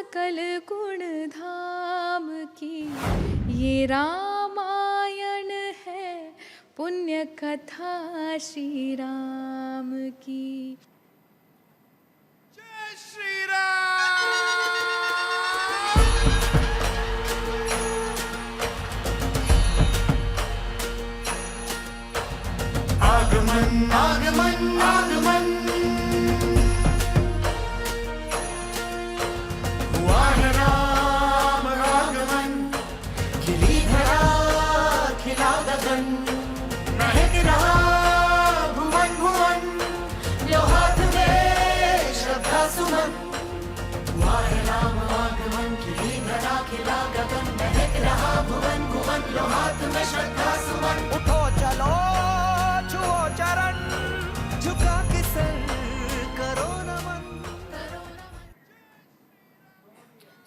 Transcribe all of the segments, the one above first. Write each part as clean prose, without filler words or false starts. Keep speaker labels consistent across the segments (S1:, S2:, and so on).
S1: सकल गुण धाम की, ये रामायण है पुण्य कथा श्री राम की।
S2: जय श्री राम। आगमन आगमन आगमन हुआ है राम आगमन, खिली धरा खिला गगन, महक रहा भुवन भुवन, लो हाथ में श्रद्धा सुमन। हुआ है राम आगमन, खिली धरा खिला गगन, महक रहा भुवन भुवन, लो हाथ में श्रद्धा सुमन।
S3: उठो चलो छुओ चरण, झुका के सर करो नमन।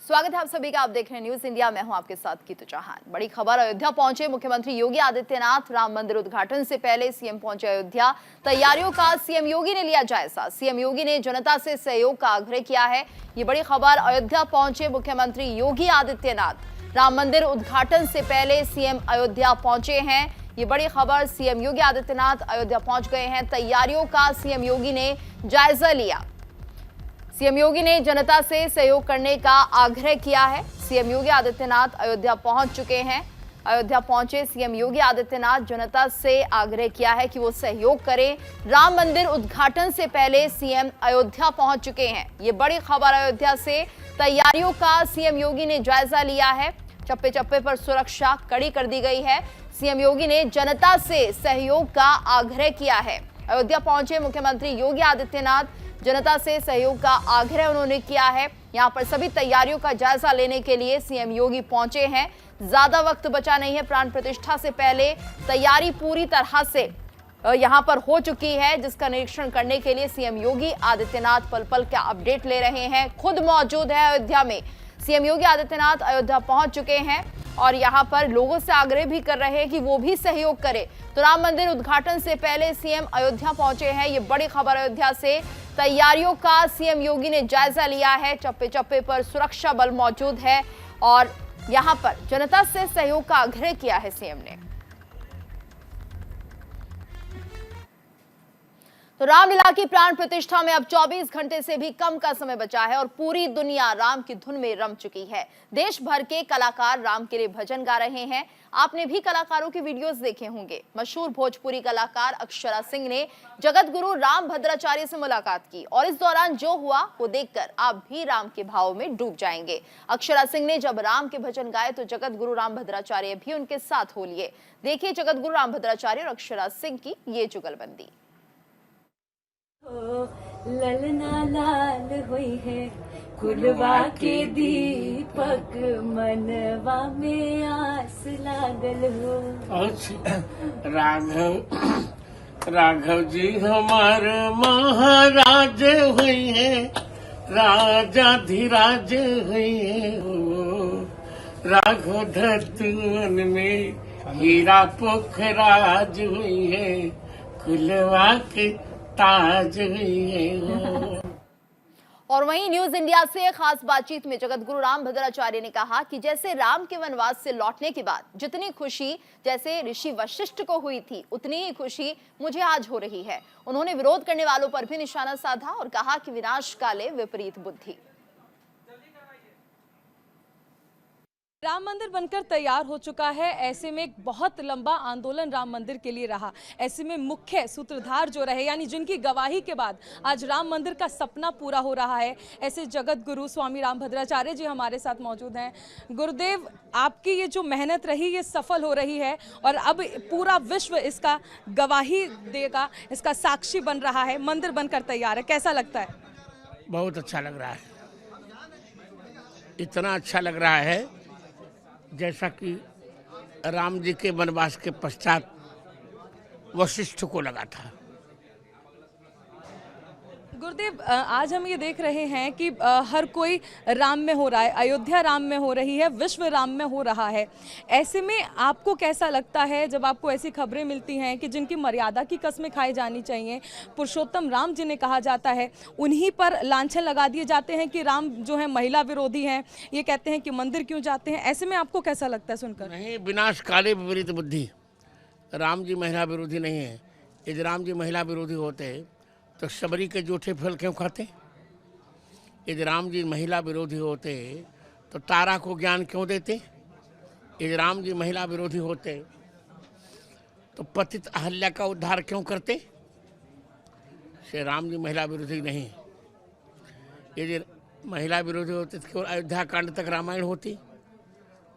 S4: स्वागत है आप सभी का। आप देख रहे हैं न्यूज इंडिया, मैं हूं आपके साथ कीतू चौहान। बड़ी खबर, अयोध्या पहुंचे मुख्यमंत्री योगी आदित्यनाथ। राम मंदिर उद्घाटन से पहले सीएम पहुंचे अयोध्या। तैयारियों का सीएम योगी ने लिया जायजा। सीएम योगी ने जनता से सहयोग का आग्रह किया है। ये बड़ी खबर, अयोध्या पहुंचे मुख्यमंत्री योगी आदित्यनाथ। राम मंदिर उद्घाटन से पहले सीएम अयोध्या पहुंचे हैं। ये बड़ी खबर, सीएम योगी आदित्यनाथ अयोध्या पहुंच गए हैं। तैयारियों का सीएम योगी ने जायजा लिया। सीएम योगी ने जनता से सहयोग करने का आग्रह किया है। सीएम योगी आदित्यनाथ अयोध्या पहुंच चुके हैं। अयोध्या पहुंचे सीएम योगी आदित्यनाथ, जनता से आग्रह किया है कि वो सहयोग करें। राम मंदिर उद्घाटन से पहले सीएम अयोध्या पहुंच चुके हैं। ये बड़ी खबर अयोध्या से। तैयारियों का सीएम योगी ने जायजा लिया है। चप्पे चप्पे पर सुरक्षा कड़ी कर दी गई है। सीएम योगी ने जनता से सहयोग का आग्रह किया है। अयोध्या पहुंचे मुख्यमंत्री योगी आदित्यनाथ, जनता से सहयोग का आग्रह उन्होंने किया है। यहां पर सभी तैयारियों का जायजा लेने के लिए सीएम योगी पहुंचे हैं। ज्यादा वक्त बचा नहीं है। प्राण प्रतिष्ठा से पहले तैयारी पूरी तरह से यहां पर हो चुकी है, जिसका निरीक्षण करने के लिए सीएम योगी आदित्यनाथ पल पल का अपडेट ले रहे हैं। खुद मौजूद है अयोध्या में। सीएम योगी आदित्यनाथ अयोध्या पहुंच चुके हैं और यहां पर लोगों से आग्रह भी कर रहे हैं कि वो भी सहयोग करें। तो राम मंदिर उद्घाटन से पहले सीएम अयोध्या पहुंचे हैं। ये बड़ी खबर अयोध्या से। तैयारियों का सीएम योगी ने जायजा लिया है। चप्पे चप्पे पर सुरक्षा बल मौजूद है और यहां पर जनता से सहयोग का आग्रह किया है सीएम ने। तो रामलीला की प्राण प्रतिष्ठा में अब 24 घंटे से भी कम का समय बचा है और पूरी दुनिया राम की धुन में रम चुकी है। देश भर के कलाकार राम के लिए भजन गा रहे हैं। आपने भी कलाकारों के वीडियोस देखे होंगे। मशहूर भोजपुरी कलाकार अक्षरा सिंह ने जगत गुरु राम भद्राचार्य से मुलाकात की और इस दौरान जो हुआ वो देखकर आप भी राम के भाव में डूब जाएंगे। अक्षरा सिंह ने जब राम के भजन गाए तो जगत गुरु राम भद्राचार्य भी उनके साथ हो लिए। देखिए जगत गुरु राम भद्राचार्य और अक्षरा सिंह की ये जुगलबंदी।
S1: ललना लाल हुई है कुलवा के दीपक, मनवा में आस लागल हो।
S5: राघव जी हमार महाराज हुई है, राजा धीराज हुई है हो। राघव धरतुअन में हीरा पोखराज हुई है, कुलवा के ताज हुई है।
S4: और वहीं न्यूज इंडिया से खास बातचीत में जगत गुरु राम भद्राचार्य ने कहा कि जैसे राम के वनवास से लौटने के बाद जितनी खुशी जैसे ऋषि वशिष्ठ को हुई थी, उतनी ही खुशी मुझे आज हो रही है। उन्होंने विरोध करने वालों पर भी निशाना साधा और कहा कि विनाश काले विपरीत बुद्धि।
S6: राम मंदिर बनकर तैयार हो चुका है। ऐसे में एक बहुत लंबा आंदोलन राम मंदिर के लिए रहा। ऐसे में मुख्य सूत्रधार जो रहे, यानी जिनकी गवाही के बाद आज राम मंदिर का सपना पूरा हो रहा है, ऐसे जगत गुरु स्वामी राम भद्राचार्य जी हमारे साथ मौजूद हैं। गुरुदेव, आपकी ये जो मेहनत रही ये सफल हो रही है और अब पूरा विश्व इसका गवाही देगा, इसका साक्षी बन रहा है। मंदिर बनकर तैयार है, कैसा लगता है?
S5: बहुत अच्छा लग रहा है। इतना अच्छा लग रहा है जैसा कि राम जी के वनवास के पश्चात वशिष्ठ को लगा था।
S6: गुरुदेव, आज हम ये देख रहे हैं कि हर कोई राम में हो रहा है, अयोध्या राम में हो रही है, विश्व राम में हो रहा है। ऐसे में आपको कैसा लगता है जब आपको ऐसी खबरें मिलती हैं कि जिनकी मर्यादा की कस्में खाई जानी चाहिए, पुरुषोत्तम राम जिन्हें कहा जाता है, उन्हीं पर लांछन लगा दिए जाते हैं कि राम जो है महिला विरोधी हैं, ये कहते हैं कि मंदिर क्यों जाते हैं? ऐसे में आपको कैसा लगता है सुनकर?
S5: नहीं, विनाश काले विपरीत बुद्धि। राम जी महिला विरोधी नहीं है। यदि राम जी महिला विरोधी होते तो शबरी के जूठे फल क्यों खाते? यदि राम जी महिला विरोधी होते तो तारा को ज्ञान क्यों देते? यदि राम जी महिला विरोधी होते तो पतित अहल्या का उद्धार क्यों करते? श्री राम जी महिला विरोधी नहीं। यदि महिला विरोधी होते तो केवल अयोध्या कांड तक रामायण होती।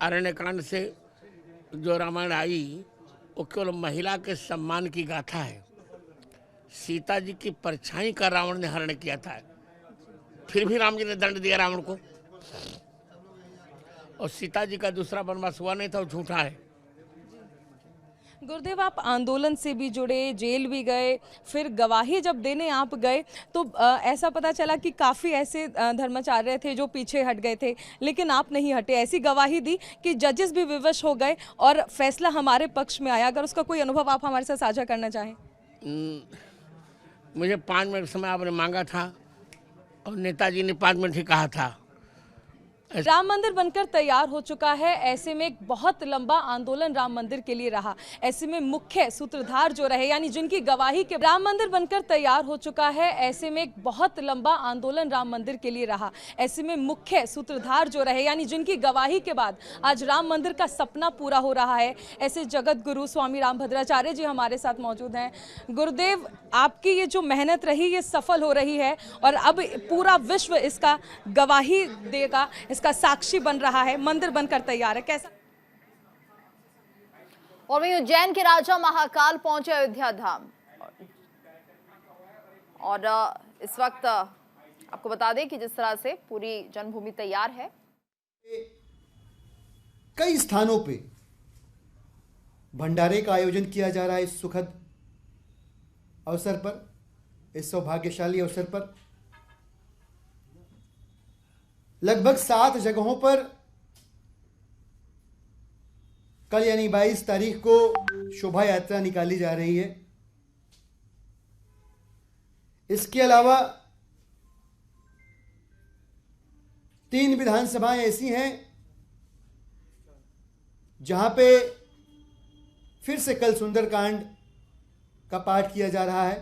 S5: अरण्य कांड से जो रामायण आई वो केवल महिला के सम्मान की गाथा है। सीता जी की परछाई का रावण ने हरण किया था, फिर भी राम जी ने दंड दिया रावण को। और सीता जी का दूसरा वनवास हुआ नहीं था, वो झूठा है।
S6: गुरुदेव, आप आंदोलन से भी जुड़े, जेल भी गए, फिर गवाही जब देने आप गए तो ऐसा पता चला कि काफ़ी ऐसे धर्माचार्य थे जो पीछे हट गए थे, लेकिन आप नहीं हटे। ऐसी गवाही दी कि जजेस भी विवश हो गए और फैसला हमारे पक्ष में आया। अगर उसका कोई अनुभव आप हमारे साथ साझा करना चाहें।
S5: मुझे 5 मिनट समय आपने मांगा था और नेताजी ने 5 मिनट ही कहा था।
S6: राम मंदिर बनकर तैयार हो चुका है। ऐसे में एक बहुत लंबा आंदोलन राम मंदिर के लिए रहा। ऐसे में मुख्य सूत्रधार जो रहे, यानी जिनकी गवाही के राम मंदिर बनकर तैयार हो चुका है। ऐसे में एक बहुत लंबा आंदोलन राम मंदिर के लिए रहा। ऐसे में मुख्य सूत्रधार जो रहे, यानी जिनकी गवाही के बाद आज राम मंदिर का सपना पूरा हो रहा है, ऐसे जगत गुरु स्वामी रामभद्राचार्य जी हमारे साथ मौजूद हैं। गुरुदेव, आपकी ये जो मेहनत रही ये सफल हो रही है और अब पूरा विश्व इसका गवाही देगा, इसका साक्षी बन रहा है। मंदिर बनकर तैयार है। कैसा?
S4: और वहीं उज्जैन के राजा महाकाल पहुंचे अयोध्या धाम और इस वक्त आपको बता दें कि जिस तरह से पूरी जन्मभूमि तैयार है,
S7: कई स्थानों पे भंडारे का आयोजन किया जा रहा है। इस सुखद अवसर पर, इस सौभाग्यशाली अवसर पर लगभग 7 जगहों पर कल यानी 22 तारीख को शोभा यात्रा निकाली जा रही है। इसके अलावा 3 विधानसभाएं ऐसी हैं जहां पे फिर से कल सुंदरकांड का पाठ किया जा रहा है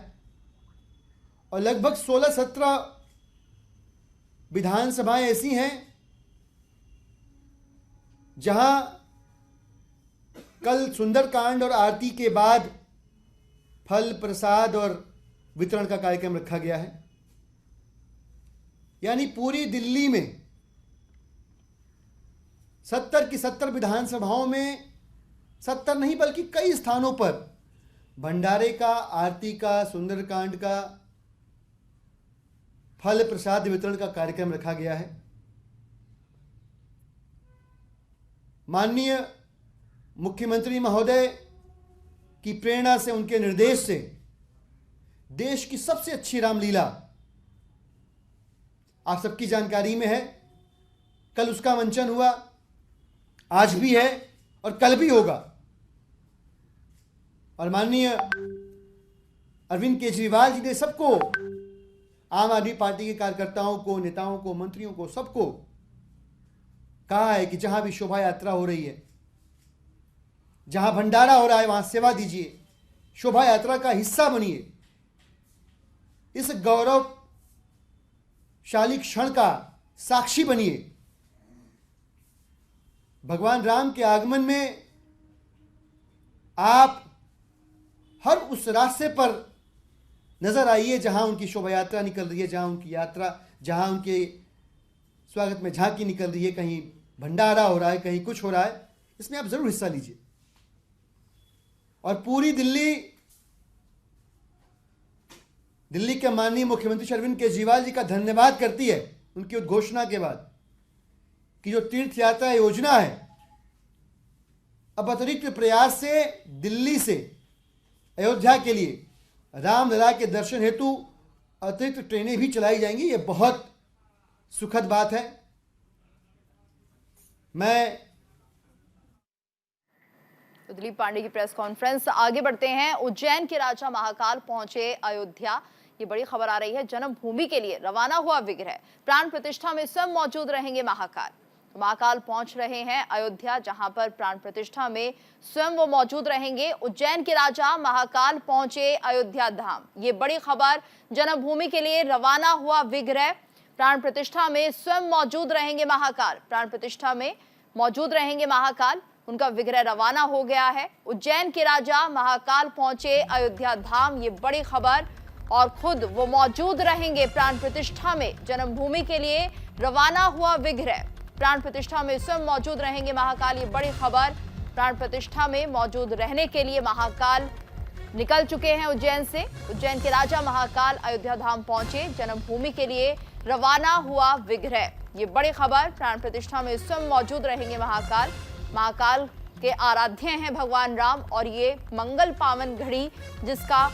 S7: और लगभग 16-17 विधानसभाएं ऐसी हैं जहां कल सुंदरकांड और आरती के बाद फल प्रसाद और वितरण का कार्यक्रम रखा गया है। यानी पूरी दिल्ली में 70 की 70 विधानसभाओं में, 70 नहीं बल्कि कई स्थानों पर भंडारे का, आरती का, सुंदरकांड का, फल प्रसाद वितरण का कार्यक्रम रखा गया है। माननीय मुख्यमंत्री महोदय की प्रेरणा से, उनके निर्देश से देश की सबसे अच्छी रामलीला आप सबकी जानकारी में है। कल उसका मंचन हुआ, आज भी है और कल भी होगा। और माननीय अरविंद केजरीवाल जी ने सबको, आम आदमी पार्टी के कार्यकर्ताओं को, नेताओं को, मंत्रियों को, सबको कहा है कि जहां भी शोभा यात्रा हो रही है, जहां भंडारा हो रहा है, वहां सेवा दीजिए, शोभा यात्रा का हिस्सा बनिए, इस गौरवशाली क्षण का साक्षी बनिए। भगवान राम के आगमन में आप हर उस रास्ते पर नजर आइए जहां उनकी शोभा यात्रा निकल रही है, जहां उनकी यात्रा, जहां उनके स्वागत में झांकी निकल रही है, कहीं भंडारा हो रहा है, कहीं कुछ हो रहा है, इसमें आप जरूर हिस्सा लीजिए। और पूरी दिल्ली के माननीय मुख्यमंत्री अरविंद केजरीवाल जी का धन्यवाद करती है उनकी घोषणा के बाद कि जो तीर्थ यात्रा योजना है, अब अतिरिक्त प्रयास से दिल्ली से अयोध्या के लिए रामलला के दर्शन हेतु अतिरिक्त ट्रेनें भी चलाई जाएंगी। ये बहुत सुखद बात है। मैं
S4: दिलीप पांडे की प्रेस कॉन्फ्रेंस। आगे बढ़ते हैं। उज्जैन के राजा महाकाल पहुंचे अयोध्या, ये बड़ी खबर आ रही है। जन्मभूमि के लिए रवाना हुआ विग्रह, प्राण प्रतिष्ठा में स्वयं मौजूद रहेंगे महाकाल। महाकाल पहुंच रहे हैं अयोध्या, जहां पर प्राण प्रतिष्ठा में स्वयं वो मौजूद रहेंगे। उज्जैन के राजा महाकाल पहुंचे अयोध्या धाम, ये बड़ी खबर। जन्मभूमि के लिए रवाना हुआ विग्रह, प्राण प्रतिष्ठा में स्वयं मौजूद रहेंगे महाकाल। प्राण प्रतिष्ठा में मौजूद रहेंगे महाकाल, उनका विग्रह रवाना हो गया है। उज्जैन के राजा महाकाल पहुंचे अयोध्या धाम, ये बड़ी खबर। और खुद वो मौजूद रहेंगे प्राण प्रतिष्ठा में। जन्मभूमि के लिए रवाना हुआ विग्रह, प्राण प्रतिष्ठा में स्वयं मौजूद रहेंगे महाकाल, ये बड़ी खबर। प्राण प्रतिष्ठा में मौजूद रहने के लिए महाकाल निकल चुके हैं उज्जैन से। उज्जैन के राजा महाकाल अयोध्या धाम पहुंचे, जन्मभूमि के लिए रवाना हुआ विग्रह, ये बड़ी खबर। प्राण प्रतिष्ठा में स्वयं मौजूद रहेंगे महाकाल। महाकाल के आराध्य हैं भगवान राम, और ये मंगल पावन घड़ी जिसका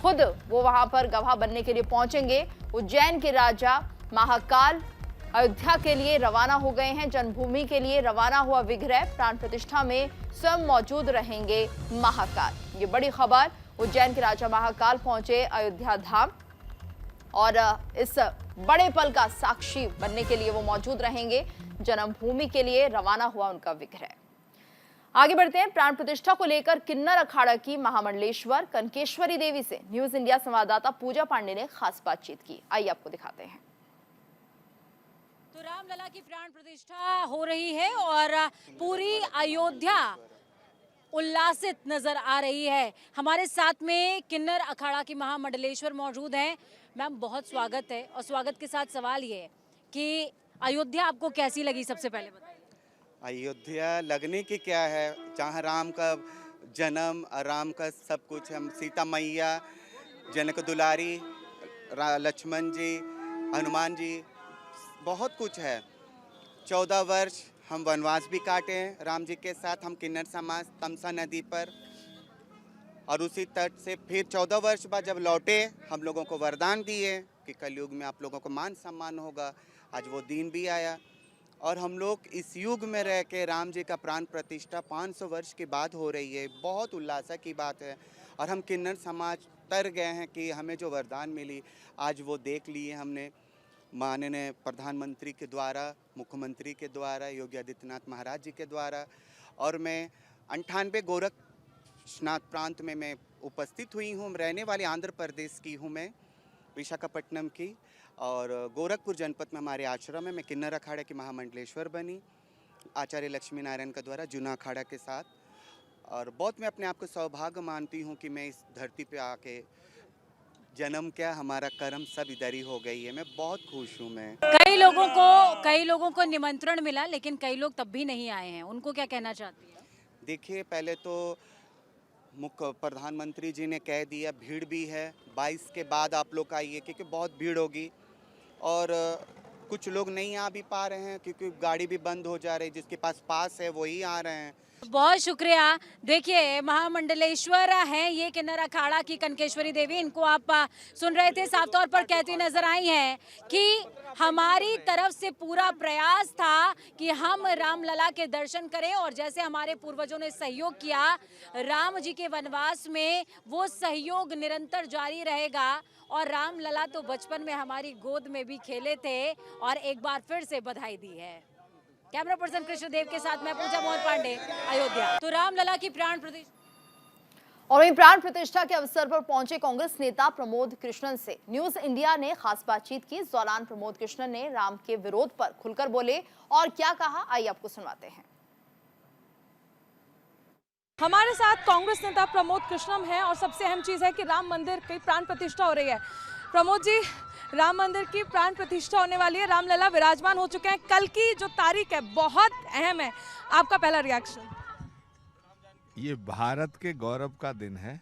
S4: खुद वो वहां पर गवाह बनने के लिए पहुंचेंगे। उज्जैन के राजा महाकाल अयोध्या के लिए रवाना हो गए हैं। जन्मभूमि के लिए रवाना हुआ विग्रह, प्राण प्रतिष्ठा में स्वयं मौजूद रहेंगे महाकाल, ये बड़ी खबर। उज्जैन के राजा महाकाल पहुंचे अयोध्या धाम, और इस बड़े पल का साक्षी बनने के लिए वो मौजूद रहेंगे। जन्मभूमि के लिए रवाना हुआ उनका विग्रह। आगे बढ़ते हैं। प्राण प्रतिष्ठा को लेकर किन्नर अखाड़ा की महामंडलेश्वर कनकेश्वरी देवी से न्यूज इंडिया संवाददाता पूजा पांडे ने खास बातचीत की। आइए आपको दिखाते हैं।
S8: तो रामलला की प्राण प्रतिष्ठा हो रही है और पूरी अयोध्या उल्लासित नजर आ रही है। हमारे साथ में किन्नर अखाड़ा की महामंडलेश्वर मौजूद हैं। मैम, बहुत स्वागत है। और स्वागत के साथ सवाल ये है कि अयोध्या आपको कैसी लगी, सबसे पहले बताइए।
S9: अयोध्या लगने की क्या है, जहाँ राम का जन्म, राम का सब कुछ, हम सीता मैया, जनक दुलारी, लक्ष्मण जी, हनुमान जी, बहुत कुछ है। 14 वर्ष हम वनवास भी काटे हैं राम जी के साथ, हम किन्नर समाज तमसा नदी पर, और उसी तट से फिर 14 वर्ष बाद जब लौटे हम लोगों को वरदान दिए कि कलयुग में आप लोगों को मान सम्मान होगा। आज वो दिन भी आया, और हम लोग इस युग में रह के राम जी का प्राण प्रतिष्ठा 500 वर्ष के बाद हो रही है। बहुत उल्लास की बात है, और हम किन्नर समाज तर गए हैं कि हमें जो वरदान मिली आज वो देख लिए हमने, माननीय प्रधानमंत्री के द्वारा, मुख्यमंत्री के द्वारा, योगी आदित्यनाथ महाराज जी के द्वारा। और मैं 98 गोरक्षनाथ प्रांत में मैं उपस्थित हुई हूँ। रहने वाले आंध्र प्रदेश की हूँ मैं, विशाखापट्टनम की, और गोरखपुर जनपद में हमारे आश्रम में मैं किन्नर अखाड़ा की महामंडलेश्वर बनी आचार्य लक्ष्मी नारायण का द्वारा जूना अखाड़ा के साथ। और बहुत मैं अपने आप को सौभाग्य मानती हूँ कि मैं इस धरती पे आके, जन्म क्या हमारा कर्म सब इधर ही हो गई है। मैं बहुत खुश हूँ। मैं
S8: कई लोगों को निमंत्रण मिला, लेकिन कई लोग तब भी नहीं आए हैं, उनको क्या कहना चाहती है?
S9: देखिए, पहले तो मुख्य प्रधानमंत्री जी ने कह दिया, भीड़ भी है, 22 के बाद आप लोग आइए क्योंकि बहुत भीड़ होगी। और कुछ लोग नहीं आ भी पा रहे हैं क्योंकि गाड़ी भी बंद हो जा रही है, जिसके पास पास है वही आ रहे हैं।
S8: बहुत शुक्रिया। देखिए, महामंडलेश्वर हैं ये किन्नर अखाड़ा की कनकेश्वरी देवी, इनको आप सुन रहे थे, साफ तौर पर कहती नजर आई हैं कि हमारी तरफ से पूरा प्रयास था कि हम रामलला के दर्शन करें, और जैसे हमारे पूर्वजों ने सहयोग किया राम जी के वनवास में, वो सहयोग निरंतर जारी रहेगा। और रामलला तो बचपन में हमारी गोद में भी खेले थे, और एक बार फिर से बधाई दी है। कैमरा पर्सन कृष्णदेव के साथ मैं पूजा मोहन पांडे, अयोध्या। तो रामलला की प्राण प्रतिष्ठा।
S4: और वहीं प्राण प्रतिष्ठा के अवसर पर पहुंचे कांग्रेस नेता प्रमोद कृष्णन से न्यूज इंडिया ने खास बातचीत की। इस दौरान प्रमोद कृष्णन ने राम के विरोध पर खुलकर बोले, और क्या कहा आइए आपको सुनवाते हैं।
S6: हमारे साथ कांग्रेस नेता प्रमोद कृष्णम है, और सबसे अहम चीज है कि राम मंदिर की प्राण प्रतिष्ठा हो रही है। प्रमोद जी, राम मंदिर की प्राण प्रतिष्ठा होने वाली है, रामलला विराजमान हो चुके हैं, कल की जो तारीख है बहुत अहम है, आपका पहला रिएक्शन?
S10: ये भारत के गौरव का दिन है,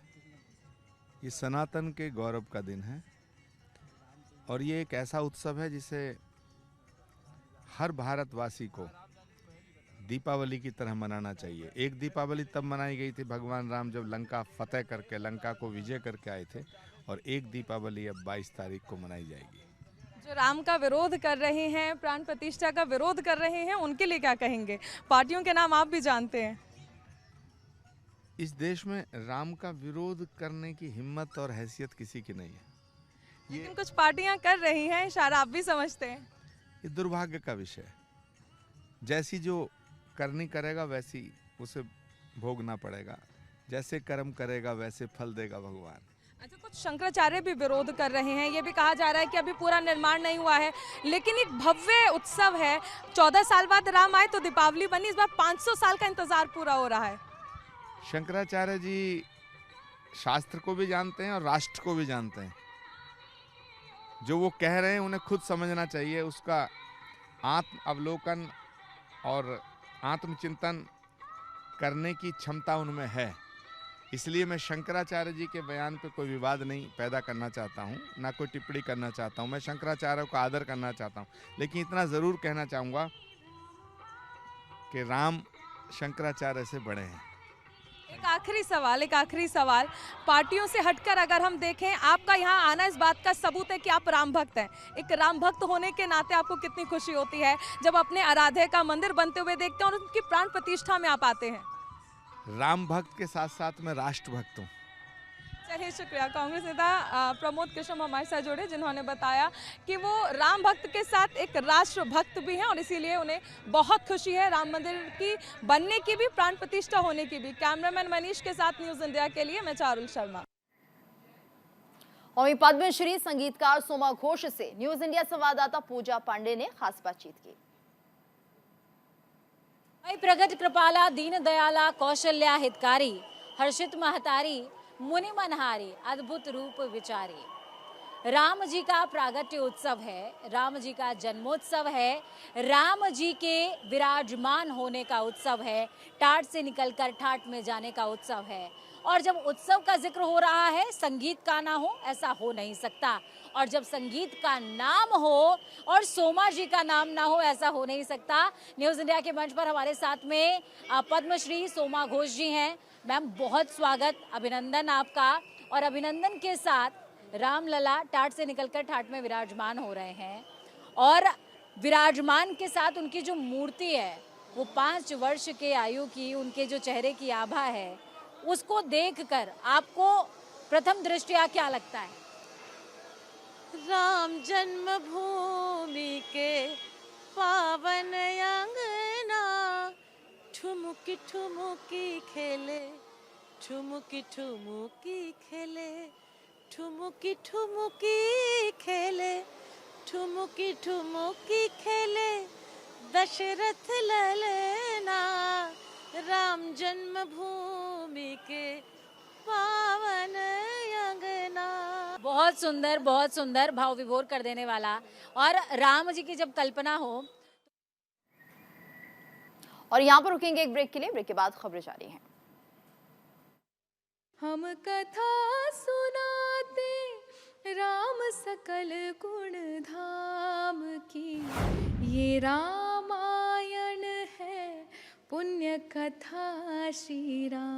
S10: ये सनातन के गौरव का दिन है, और ये एक ऐसा उत्सव है जिसे हर भारतवासी को दीपावली की तरह मनाना चाहिए। एक दीपावली तब मनाई गई थी भगवान राम जब लंका फतेह करके, लंका को विजय करके आए थे, और एक दीपावली अब 22 तारीख को मनाई जाएगी।
S6: जो राम का विरोध कर रहे हैं, प्राण प्रतिष्ठा का विरोध कर रहे हैं, उनके लिए क्या कहेंगे? पार्टियों के नाम आप भी जानते हैं।
S10: इस देश में राम का विरोध करने की हिम्मत और हैसियत किसी की नहीं है।
S6: लेकिन कुछ पार्टियां कर रही हैं, इशारा आप भी समझते हैं।
S10: ये दुर्भाग्य का विषय है। जैसी जो करनी करेगा वैसी उसे भोगना पड़ेगा, जैसे कर्म करेगा वैसे फल देगा भगवान।
S6: अच्छा, कुछ शंकराचार्य भी विरोध कर रहे हैं। ये भी कहा जा रहा है कि अभी पूरा निर्माण नहीं हुआ है, लेकिन एक भव्य उत्सव है। 14 साल बाद राम आए तो दीपावली बनी, इस बार 500 साल का इंतजार पूरा हो रहा है।
S10: शंकराचार्य जी शास्त्र को भी जानते हैं और राष्ट्र को भी जानते हैं। जो वो कह रहे हैं उन्हें खुद समझना चाहिए। उसका आत्म अवलोकन और आत्मचिंतन करने की क्षमता उनमें है। इसलिए मैं शंकराचार्य जी के बयान पे कोई विवाद नहीं पैदा करना चाहता हूँ, ना कोई टिप्पणी करना चाहता हूँ। मैं शंकराचार्य को आदर करना चाहता हूँ, लेकिन इतना ज़रूर कहना चाहूँगा कि राम शंकराचार्य से बड़े हैं।
S6: एक आखिरी सवाल, पार्टियों से हटकर अगर हम देखें, आपका यहाँ आना इस बात का सबूत है कि आप राम भक्त हैं। एक राम भक्त होने के नाते आपको कितनी खुशी होती है जब अपने आराध्य का मंदिर बनते हुए देखते हैं और उनकी प्राण प्रतिष्ठा में आप आते हैं?
S10: राम भक्त के साथ साथ मैं राष्ट्र भक्त हूँ।
S6: चलिए, शुक्रिया। कांग्रेस नेता प्रमोद कृष्णम हमारे साथ जुड़े, जिन्होंने बताया कि वो राम भक्त के साथ एक राष्ट्र भक्त भी हैं और इसीलिए उन्हें बहुत खुशी है राम मंदिर की बनने की भी, प्राण प्रतिष्ठा होने की भी। कैमरामैन मनीष के साथ न्यूज़ इंडिया के लिए मैं चारुल शर्मा।
S4: वहीं पद्मश्री संगीतकार सोमा घोष से न्यूज़ इंडिया संवाददाता पूजा पांडे ने खास बातचीत की।
S8: प्रगट कृपाला, दीन दयाला, कौशल्या हितकारी, हर्षित महतारी, मुनि मनहारी, अद्भुत रूप विचारी। राम जी का प्रागट्य उत्सव है, राम जी का जन्मोत्सव है, राम जी के विराजमान होने का उत्सव है, टाट से निकलकर ठाट में जाने का उत्सव है। और जब उत्सव का जिक्र हो रहा है, संगीत का ना हो ऐसा हो नहीं सकता। और जब संगीत का नाम हो और सोमा जी का नाम ना हो ऐसा हो नहीं सकता। न्यूज़ इंडिया के मंच पर हमारे साथ में पद्मश्री सोमा घोष जी हैं। मैम, बहुत स्वागत, अभिनंदन आपका। और अभिनंदन के साथ रामलला टाट से निकलकर ठाट में विराजमान हो रहे हैं और विराजमान के साथ उनकी जो मूर्ति है वो 5 वर्ष के आयु की, उनके जो चेहरे की आभा है उसको देखकर आपको प्रथम दृष्टया क्या लगता है?
S1: राम जन्मभूमि के पावन अंगना, ठुमुकी ठुमुकी खेले, ठुमुकी ठुमुकी खेले, ठुमुकी ठुमुकी खेले, ठुमुकी ठुमुकी खेले, दशरथ ललना, राम जन्मभूमि के पावन अंगना।
S8: बहुत सुंदर, भाव विभोर कर देने वाला। और राम जी की जब कल्पना हो।
S4: और यहाँ पर रुकेंगे एक ब्रेक के लिए, ब्रेक के बाद खबरें जारी हैं।
S1: हम कथा सुनाते राम सकल गुण धाम की, ये रामायण है पुण्य कथा श्री राम